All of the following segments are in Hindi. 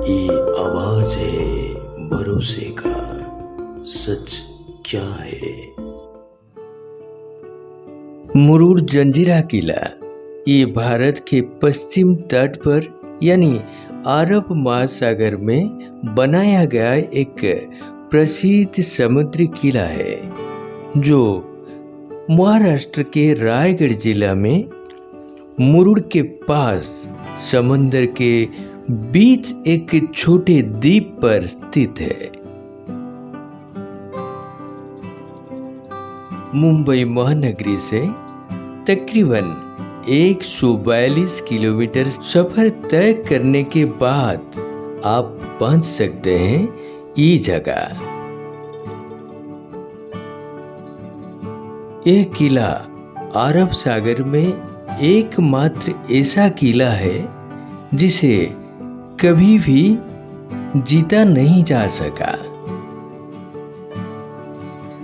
ये आवाज है भरोसे का, सच क्या है। मुरुड जंजीरा किला ये भारत के पश्चिम तट पर यानी अरब महासागर में बनाया गया एक प्रसिद्ध समुद्री किला है जो महाराष्ट्र के रायगढ़ जिला में मुरुड के पास समंदर के बीच एक छोटे द्वीप पर स्थित है। मुंबई महानगरी से तकरीबन 142 किलोमीटर सफर तय करने के बाद आप पहुंच सकते हैं ये जगह। यह किला अरब सागर में एकमात्र ऐसा किला है जिसे कभी भी जीता नहीं जा सका।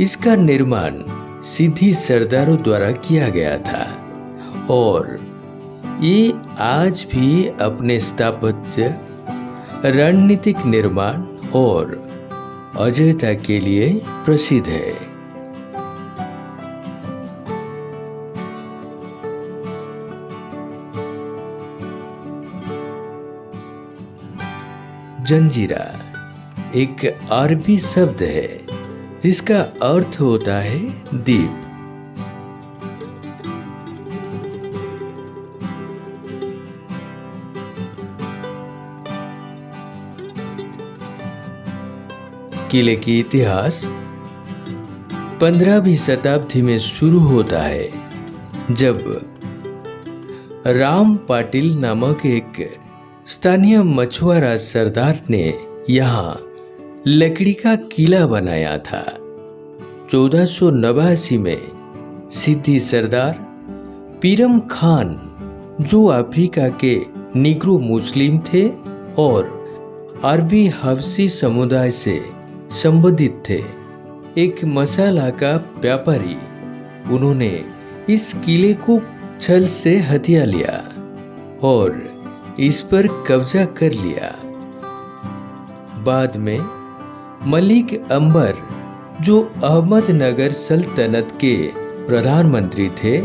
इसका निर्माण सिद्दी सरदारों द्वारा किया गया था और ये आज भी अपने स्थापत्य, रणनीतिक निर्माण और अजयता के लिए प्रसिद्ध है। जंजीरा एक अरबी शब्द है जिसका अर्थ होता है द्वीप। किले की इतिहास 15वीं शताब्दी में शुरू होता है जब राम पाटिल नामक एक स्थानीय मछुआरा सरदार ने यहाँ लकड़ी का किला बनाया था। 1489 में सिद्दी सरदार पीरम खान जो अफ्रीका के निग्रो मुस्लिम थे और अरबी हबशी समुदाय से संबंधित थे, एक मसाला का व्यापारी, उन्होंने इस किले को छल से हथिया लिया और इस पर कब्जा कर लिया। बाद में मलिक अंबर जो अहमदनगर सल्तनत के प्रधानमंत्री थे,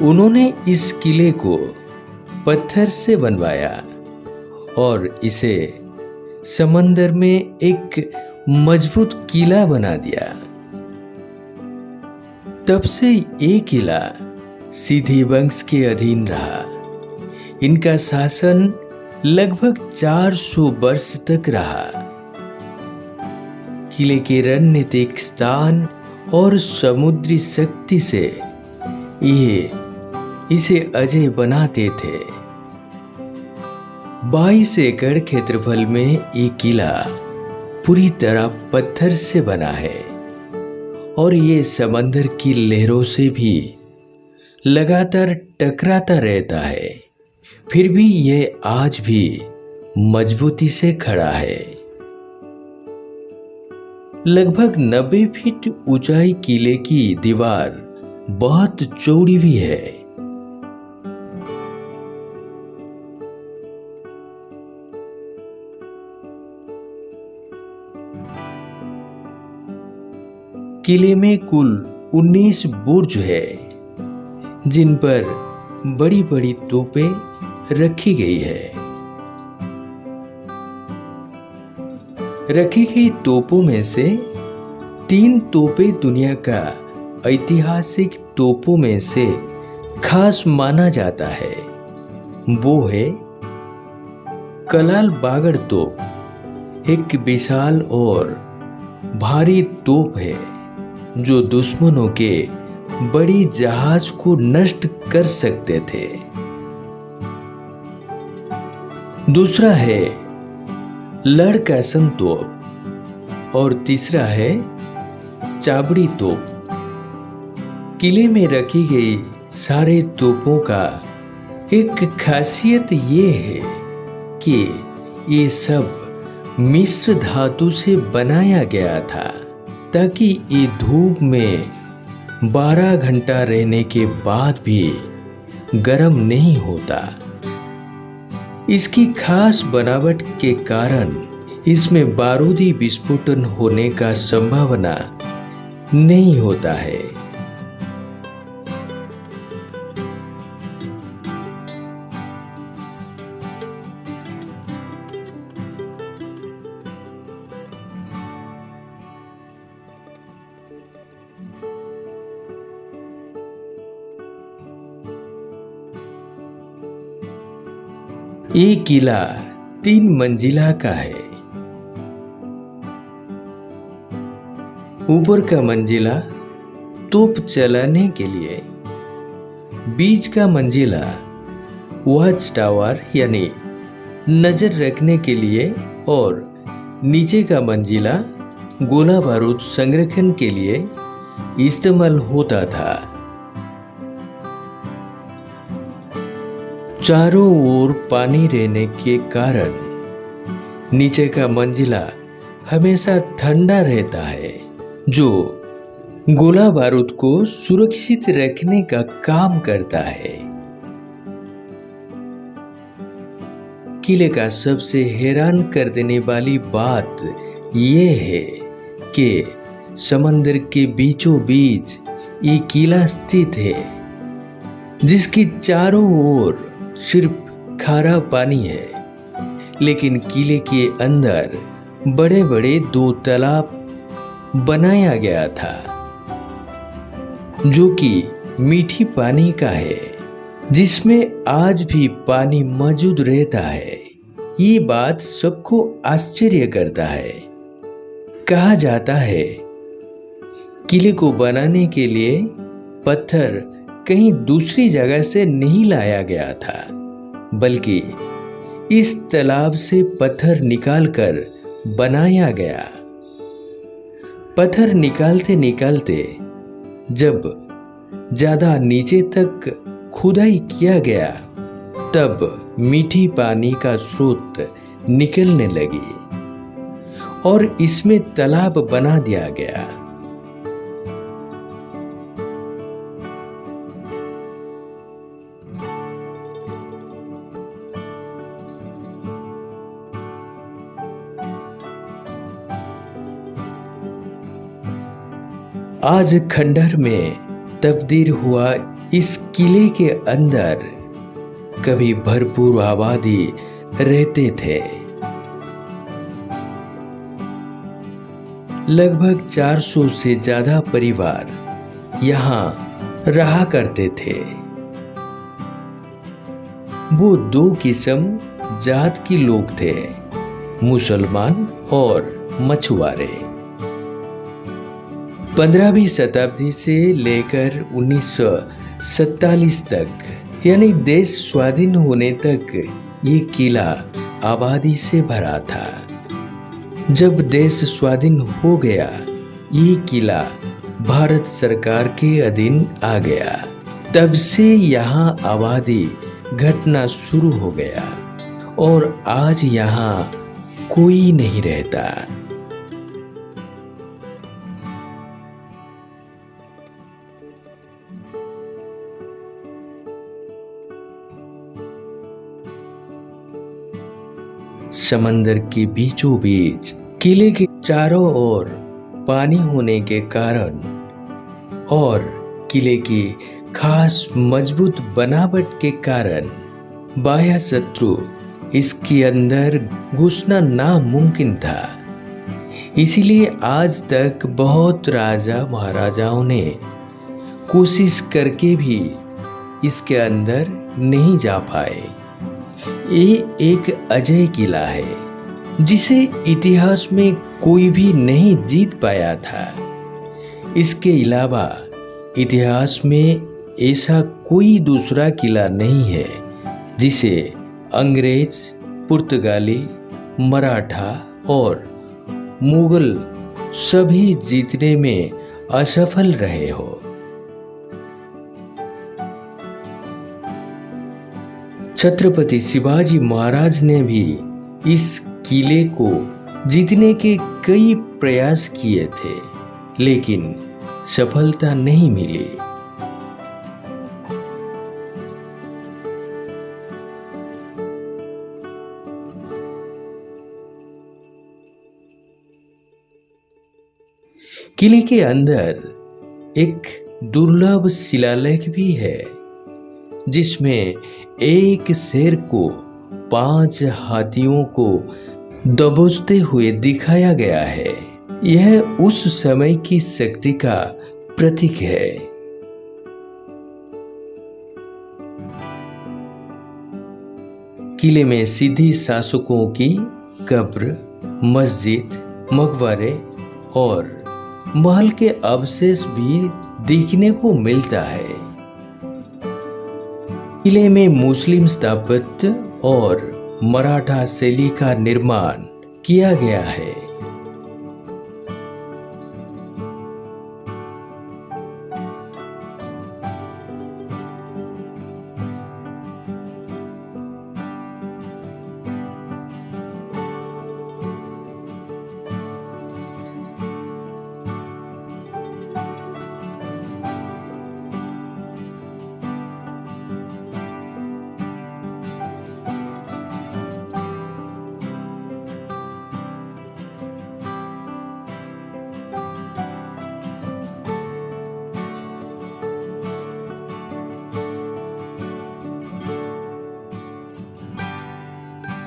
उन्होंने इस किले को पत्थर से बनवाया और इसे समंदर में एक मजबूत किला बना दिया। तब से ये किला सिद्दी वंश के अधीन रहा। इनका शासन लगभग 400 वर्ष तक रहा। किले के रणनीतिक स्थान और समुद्री शक्ति से ये इसे अजय बनाते थे। 22 एकड़ क्षेत्रफल में ये किला पूरी तरह पत्थर से बना है और ये समंदर की लहरों से भी लगातार टकराता रहता है, फिर भी यह आज भी मजबूती से खड़ा है। लगभग 90 फीट ऊंचाई किले की दीवार बहुत चौड़ी भी है। किले में कुल 19 बुर्ज है जिन पर बड़ी बड़ी तोपें रखी गई है। रखी गई तोपों में से 3 तोपें दुनिया का ऐतिहासिक तोपों में से खास माना जाता है। वो है कलाल बागड़ तोप, एक विशाल और भारी तोप है जो दुश्मनों के बड़ी जहाज को नष्ट कर सकते थे। दूसरा है लड़कैसन तोप और तीसरा है चाबड़ी तोप। किले में रखी गई सारे तोपों का एक खासियत ये है कि ये सब मिश्र धातु से बनाया गया था ताकि ये धूप में 12 घंटा रहने के बाद भी गर्म नहीं होता। इसकी खास बनावट के कारण इसमें बारूदी विस्फोटन होने का संभावना नहीं होता है। ये किला 3 मंजिला का है। ऊपर का मंजिला तोप चलाने के लिए, बीच का मंजिला वॉच टावर यानी नजर रखने के लिए और नीचे का मंजिला गोला बारूद संरक्षण के लिए इस्तेमाल होता था। चारों ओर पानी रहने के कारण नीचे का मंजिला हमेशा ठंडा रहता है, जो गोला बारूद को सुरक्षित रखने का काम करता है। किले का सबसे हैरान कर देने वाली बात यह है कि समंदर के बीचों बीच ये किला स्थित है, जिसकी चारों ओर सिर्फ खारा पानी है, लेकिन किले के अंदर बड़े बड़े 2 तालाब बनाया गया था, जो कि मीठी पानी का है, जिसमें आज भी पानी मौजूद रहता है। ये बात सबको आश्चर्य करता है। कहा जाता है किले को बनाने के लिए पत्थर कहीं दूसरी जगह से नहीं लाया गया था, बल्कि इस तालाब से पत्थर निकालकर बनाया गया। पत्थर निकालते निकालते जब ज्यादा नीचे तक खुदाई किया गया, तब मीठी पानी का स्रोत निकलने लगी और इसमें तालाब बना दिया गया। आज खंडहर में तब्दील हुआ इस किले के अंदर कभी भरपूर आबादी रहते थे। लगभग 400 से ज्यादा परिवार यहाँ रहा करते थे। वो 2 किस्म जात के लोग थे, मुसलमान और मछुआरे। 15वीं शताब्दी से लेकर 1947 तक, यानी देश स्वाधीन होने तक, ये किला आबादी से भरा था। जब देश स्वाधीन हो गया, ये किला भारत सरकार के अधीन आ गया। तब से यहाँ आबादी घटना शुरू हो गया और आज यहाँ कोई नहीं रहता। समंदर के बीचों बीच किले के चारों ओर पानी होने के कारण और किले की खास मजबूत बनावट के कारण बाह्य शत्रु इसके अंदर घुसना नामुमकिन था। इसीलिए आज तक बहुत राजा महाराजाओं ने कोशिश करके भी इसके अंदर नहीं जा पाए। ये एक अजय किला है, जिसे इतिहास में कोई भी नहीं जीत पाया था। इसके अलावा इतिहास में ऐसा कोई दूसरा किला नहीं है जिसे अंग्रेज, पुर्तगाली, मराठा और मुगल सभी जीतने में असफल रहे हो। छत्रपति शिवाजी महाराज ने भी इस किले को जीतने के कई प्रयास किए थे, लेकिन सफलता नहीं मिली। किले के अंदर एक दुर्लभ शिलालेख भी है, जिसमें एक शेर को 5 हाथियों को दबोचते हुए दिखाया गया है। यह उस समय की शक्ति का प्रतीक है। किले में सिद्धि शासकों की कब्र, मस्जिद, मकबरे और महल के अवशेष भी देखने को मिलता है। किले में मुस्लिम स्थापत्य और मराठा शैली का निर्माण किया गया है।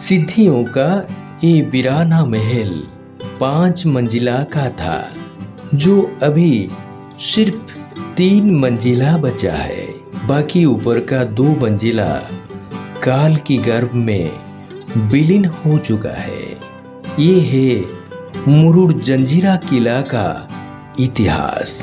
सिद्धियों का ये वीराना महल 5 मंजिला का था, जो अभी सिर्फ 3 मंजिला बचा है। बाकी ऊपर का 2 मंजिला काल की गर्भ में विलीन हो चुका है। ये है मुरुड जंजीरा किला का इतिहास।